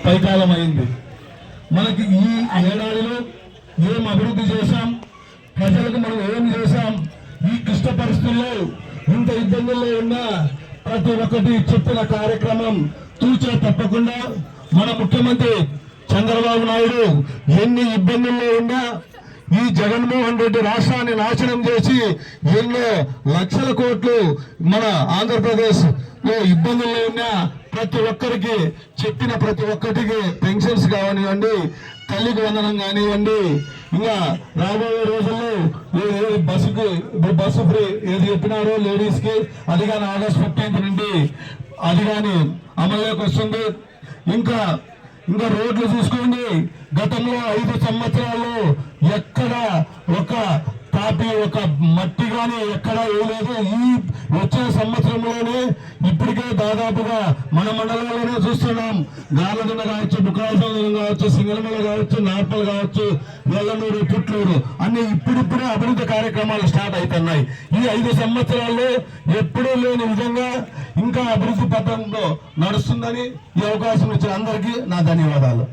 పైకాలం అయింది. మనకి ఈ ఏడాదిలో ఏం అభివృద్ధి చేశాం, ప్రజలకు మనం ఏం చేశాం, ఈ క్లిష్ట పరిస్థితుల్లో ఇంత ఇబ్బందుల్లో ఉన్న ప్రతి ఒక్కటి చెప్పిన కార్యక్రమం తూచా తప్పకుండా మన ముఖ్యమంత్రి చంద్రబాబు నాయుడు ఎన్ని ఇబ్బందుల్లో ఉన్నా ఈ జగన్మోహన్ రెడ్డి రాష్ట్రాన్ని నాశనం చేసి ఎన్నో లక్షల కోట్లు మన ఆంధ్రప్రదేశ్ లో ఇబ్బందుల్లో ఉన్న ప్రతి ఒక్కరికి చెప్పిన ప్రతి ఒక్కరికి పెన్షన్స్ కానివ్వండి, తల్లికి వందనం కానివ్వండి, ఇంకా రాబోయే రోజుల్లో బస్సు ఫ్రీ ఏది చెప్పినారో లేడీస్ కి అది కానీ ఆగస్ట్ 15 నుండి అది కానీ అమల్లోకి వస్తుంది. ఇంకా రోడ్లు చూసుకోండి, గతంలో 5 సంవత్సరాల్లో ఎక్కడ ఒక తాపి ఒక మట్టి కానీ ఎక్కడా వేయలేదు. ఈ వచ్చే సంవత్సరంలోనే ఇప్పటికే దాదాపుగా మన మండలంలోనే చూస్తున్నాం. గార్లదిన్న కావచ్చు, బుక్రాజం కావచ్చు, సింగళమల కావచ్చు, నార్పల్ కావచ్చు, వెల్లనూరు, పుట్లూరు అన్ని ఇప్పుడిప్పుడే అభివృద్ధి కార్యక్రమాలు స్టార్ట్ అవుతున్నాయి. ఈ 5 సంవత్సరాల్లో ఎప్పుడూ లేని విధంగా ఇంకా అభివృద్ధి పథంలో నడుస్తుందని ఈ అవకాశం ఇచ్చిన అందరికీ నా ధన్యవాదాలు.